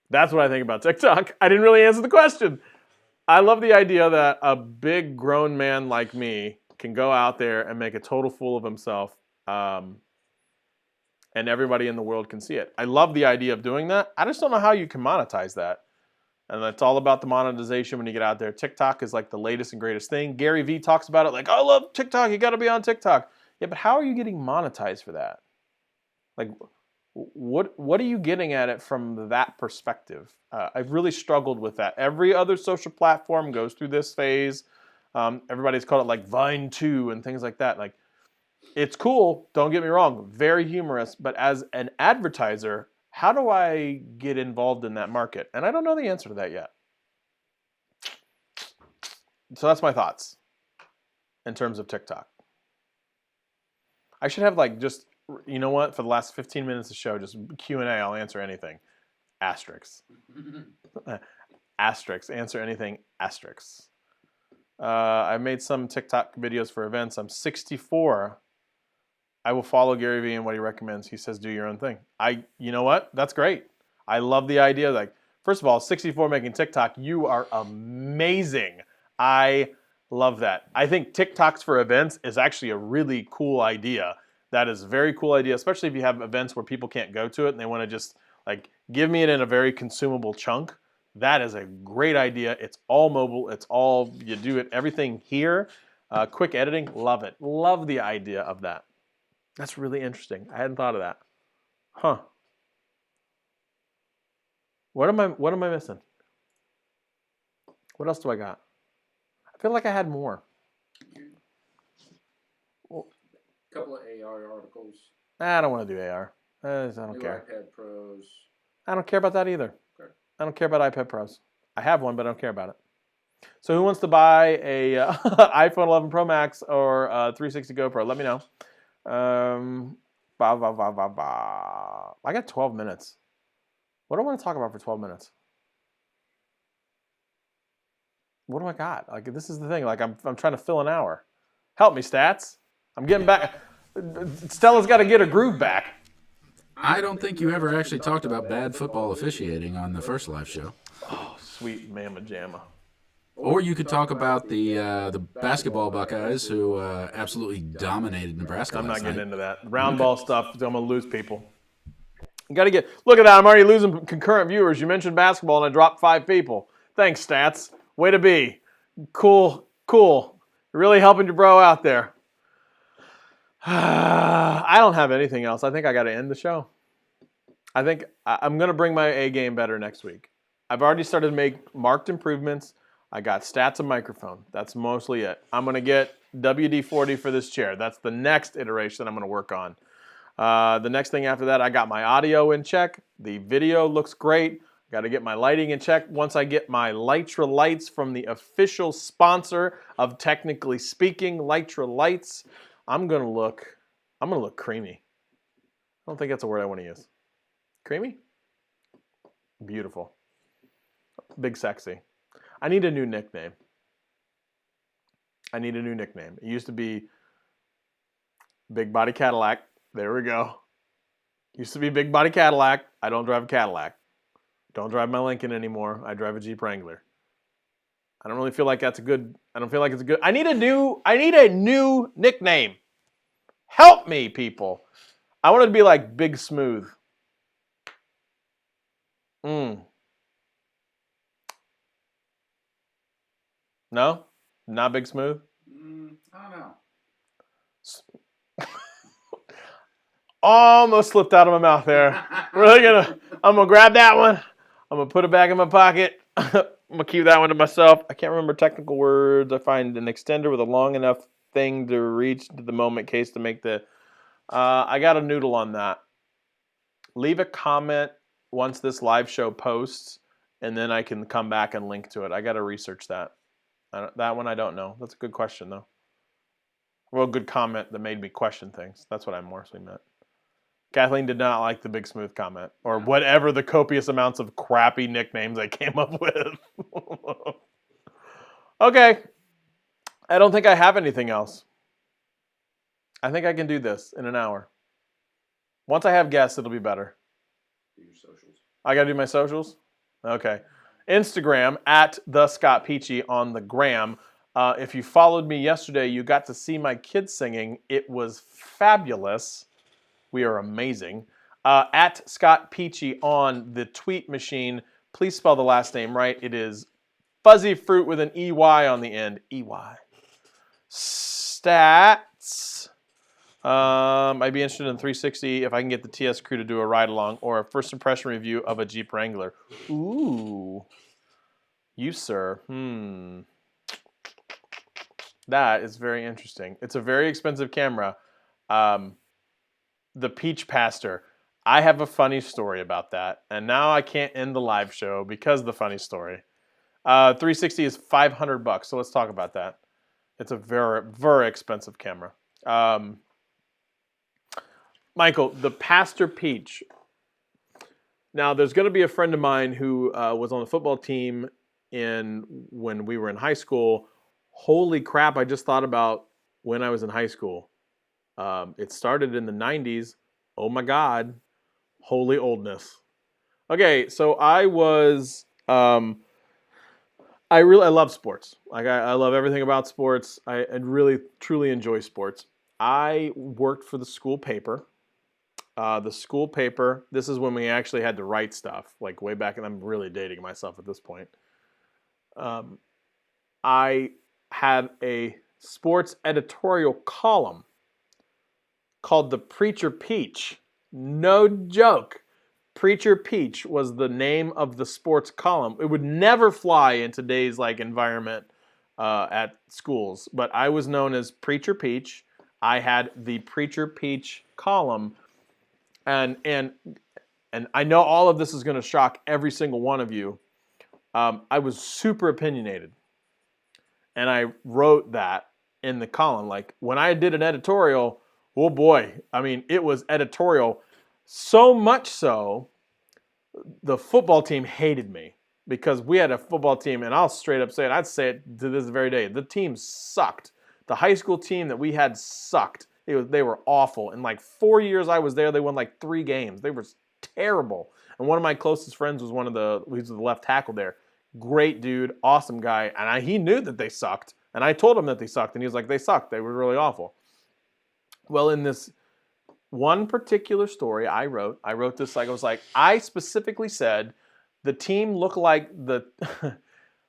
That's what I think about TikTok. I didn't really answer the question. I love the idea that a big grown man like me can go out there and make a total fool of himself, and everybody in the world can see it. I love the idea of doing that. I just don't know how you can monetize that. And it's all about the monetization when you get out there. TikTok is like the latest and greatest thing. Gary Vee talks about it like, I love TikTok. You got to be on TikTok. Yeah, but how are you getting monetized for that? Like, what are you getting at it from that perspective? I've really struggled with that. Every other social platform goes through this phase. Everybody's called it like Vine 2 and things like that. Like, it's cool, don't get me wrong, very humorous, but as an advertiser, how do I get involved in that market? And I don't know the answer to that yet. So that's my thoughts in terms of TikTok. I should have like just, you know what, for the last 15 minutes of the show, just Q&A, I'll answer anything. Asterisks. Asterisks, answer anything, asterisks. I made some TikTok videos for events. I'm 64. I will follow Gary Vee and what he recommends. He says, do your own thing. You know what? That's great. I love the idea. Like, first of all, 64 making TikTok, you are amazing. I love that. I think TikToks for events is actually a really cool idea. That is a very cool idea, especially if you have events where people can't go to it and they want to just like give me it in a very consumable chunk. That is a great idea. It's all mobile. It's all, you do it, everything here. Quick editing, love it. Love the idea of that. That's really interesting. I hadn't thought of that. Huh. What am I missing? What else do I got? I feel like I had more. Well, a couple of AR articles. I don't want to do AR. I don't New care. iPad Pros. I don't care about that either. Okay. I don't care about iPad Pros. I have one, but I don't care about it. So who wants to buy a iPhone 11 Pro Max or a 360 GoPro? Let me know. I got 12 minutes. What do I want to talk about for 12 minutes? What do I got? Like, this is the thing. Like, I'm trying to fill an hour. Help me, stats. I'm getting back. Stella's got to get her groove back. I don't think you ever actually talked about bad football officiating on the first live show. Oh, sweet mamma jamma. Or you could talk about the basketball Buckeyes who absolutely dominated Nebraska. I'm not getting night. into that. Round ball stuff, I'm going to lose people. You got to get, look at that, I'm already losing concurrent viewers. You mentioned basketball and I dropped 5 people. Thanks, stats. Way to be. Cool. You're really helping your bro out there. I don't have anything else. I think I got to end the show. I think I'm going to bring my A game better next week. I've already started to make marked improvements. I got stats and microphone. That's mostly it. I'm going to get WD-40 for this chair. That's the next iteration I'm going to work on. The next thing after that, I got my audio in check. The video looks great. Got to get my lighting in check. Once I get my Lytra lights from the official sponsor of Technically Speaking, Lytra Lights, I'm going to look creamy. I don't think that's a word I want to use. Creamy? Beautiful. Big sexy. I need a new nickname. It used to be Big Body Cadillac. There we go. Used to be Big Body Cadillac. I don't drive a Cadillac. Don't drive my Lincoln anymore. I drive a Jeep Wrangler. I don't really feel like that's a good. I don't feel like it's a good. I need a new nickname. Help me, people. I want it to be like Big Smooth. No? Not Big Smooth? I don't know. Almost slipped out of my mouth there. I'm gonna grab that one. I'm gonna put it back in my pocket. I'm gonna keep that one to myself. I can't remember technical words. I find an extender with a long enough thing to reach to the moment case to make the. I got a noodle on that. Leave a comment once this live show posts, and then I can come back and link to it. I got to research that. That one I don't know. That's a good question though. Well, good comment that made me question things. That's what I mostly meant. Kathleen did not like the Big Smooth comment, or whatever the copious amounts of crappy nicknames I came up with. Okay. I don't think I have anything else. I think I can do this in an hour. Once I have guests, it'll be better. Do your socials. I got to do my socials? Okay. Instagram at the Scott Peachy on the gram. If you followed me yesterday, you got to see my kids singing. It was fabulous. We are amazing. At Scott Peachy on the tweet machine. Please spell the last name right. It is fuzzy fruit with an EY on the end. EY. Stats. I'd be interested in 360 if I can get the TS crew to do a ride along or a first impression review of a Jeep Wrangler. Ooh. You, sir. That is very interesting. It's a very expensive camera. The Peach Pastor. I have a funny story about that. And now I can't end the live show because of the funny story. 360 is $500, so let's talk about that. It's a very, very expensive camera. Michael, the Pastor Peach. Now, there's going to be a friend of mine who was on the football team when we were in high school. Holy crap, I just thought about when I was in high school. It started in the 90s. Oh my God. Holy oldness. Okay, so I was... I love sports. Like I love everything about sports. I really, truly enjoy sports. I worked for the school paper. The school paper, this is when we actually had to write stuff, like way back, and I'm really dating myself at this point. I had a sports editorial column called the Preacher Peach. No joke. Preacher Peach was the name of the sports column. It would never fly in today's environment at schools, but I was known as Preacher Peach. I had the Preacher Peach column, and I know all of this is going to shock every single one of you. I was super opinionated, and I wrote that in the column. Like when I did an editorial, oh boy, I mean it was editorial. So much so, the football team hated me because we had a football team, and I'll straight up say it. I'd say it to this very day. The team sucked. The high school team that we had sucked. They were awful. In 4 years I was there, they won 3 games. They were terrible. And one of my closest friends was he was the left tackle there. Great dude, awesome guy. And he knew that they sucked. And I told him that they sucked, and he was like, they sucked. They were really awful. Well, in this one particular story I wrote this I specifically said the team looked like the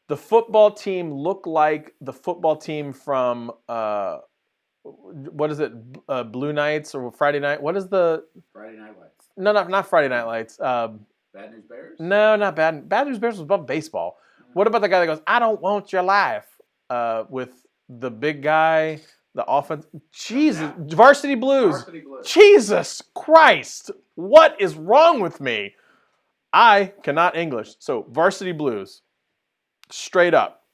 football team looked like the football team from what is it, Blue Nights or Friday Night? What is the Friday Night Lights? No, not Friday Night Lights. Bad News Bears? No, not Bad News Bears was about baseball. What about the guy that goes, I don't want your life? With the big guy. The offense, Jesus, Varsity Blues. Varsity Blues. Jesus Christ, what is wrong with me? I cannot English. So Varsity Blues, straight up.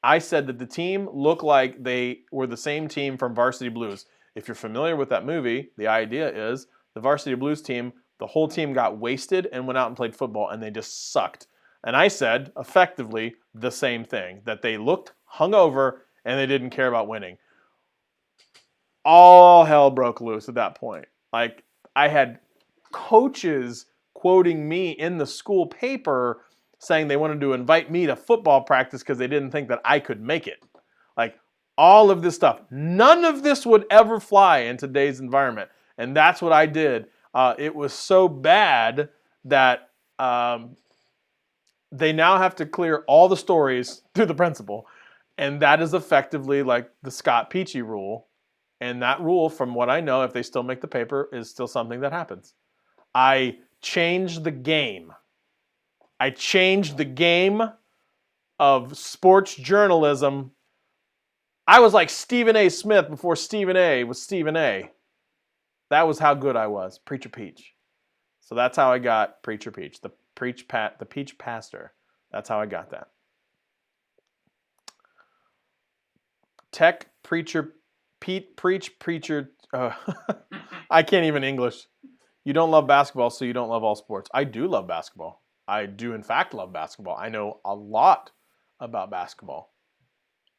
I said that the team looked like they were the same team from Varsity Blues. If you're familiar with that movie, the idea is the Varsity Blues team, the whole team got wasted and went out and played football, and they just sucked. And I said, effectively, the same thing, that they looked hungover and they didn't care about winning. All hell broke loose at that point. I had coaches quoting me in the school paper saying they wanted to invite me to football practice because they didn't think that I could make it. All of this stuff. None of this would ever fly in today's environment. And that's what I did. It was so bad that they now have to clear all the stories to the principal. And that is effectively the Scott Peachy rule. And that rule, from what I know, if they still make the paper, is still something that happens. I changed the game. I changed the game of sports journalism. I was like Stephen A. Smith before Stephen A. was Stephen A. That was how good I was. Preacher Peach. So that's how I got Preacher Peach. The Peach Pastor. That's how I got that. Tech Preacher Preacher. I can't even English. You don't love basketball, so you don't love all sports. I do love basketball. I do, in fact, love basketball. I know a lot about basketball.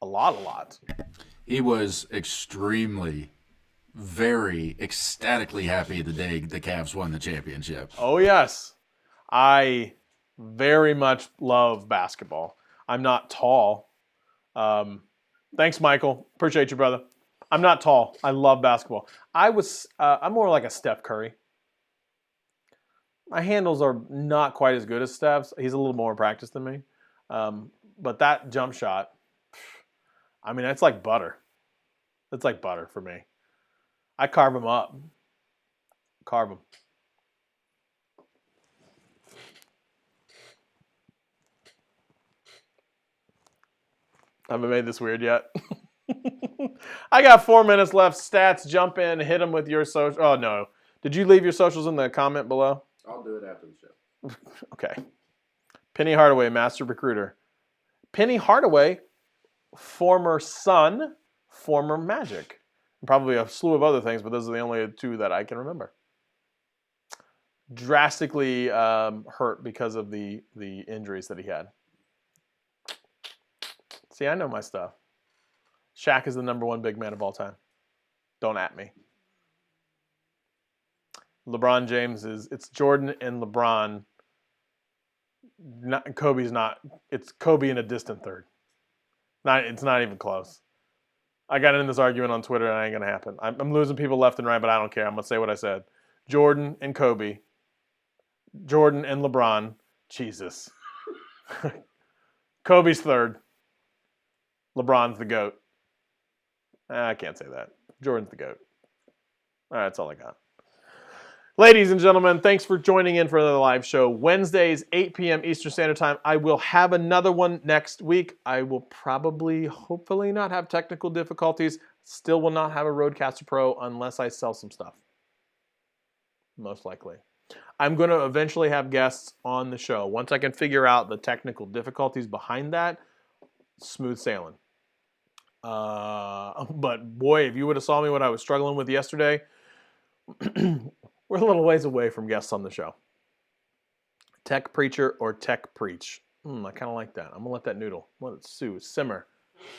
A lot. He was extremely, very ecstatically happy the day the Cavs won the championship. Oh, yes. I Very much love basketball. I'm not tall. Thanks, Michael. Appreciate you, brother. I'm not tall. I love basketball. I'm more like a Steph Curry. My handles are not quite as good as Steph's. He's a little more in practice than me. But that jump shot, I mean, it's like butter. It's like butter for me. I carve them up. Carve them. Haven't made this weird yet. I got 4 minutes left. Stats, jump in, hit them with your social. Oh, no. Did you leave your socials in the comment below? I'll do it after the show. Okay. Penny Hardaway, master recruiter. Penny Hardaway, former Sun, former Magic. And probably a slew of other things, but those are the only two that I can remember. Drastically hurt because of the injuries that he had. See, I know my stuff. Shaq is the #1 big man of all time. Don't at me. LeBron James it's Jordan and LeBron. Kobe's not. It's Kobe in a distant third. It's not even close. I got in this argument on Twitter, and it ain't gonna happen. I'm losing people left and right, but I don't care. I'm gonna say what I said. Jordan and Kobe. Jordan and LeBron. Jesus. Kobe's third. LeBron's the GOAT. I can't say that. Jordan's the GOAT. All right, that's all I got. Ladies and gentlemen, thanks for joining in for another live show. Wednesdays, 8 p.m. Eastern Standard Time. I will have another one next week. I will probably, hopefully not have technical difficulties. Still will not have a Rodecaster Pro unless I sell some stuff. Most likely. I'm going to eventually have guests on the show. Once I can figure out the technical difficulties behind that, smooth sailing. But boy, if you would have saw me what I was struggling with yesterday, we're a little ways away from guests on the show. Tech preacher or tech preach. I kind of like that. I'm going to let that noodle, let it simmer.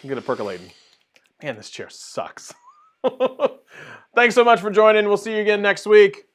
Get it percolating. Man, this chair sucks. Thanks so much for joining. We'll see you again next week.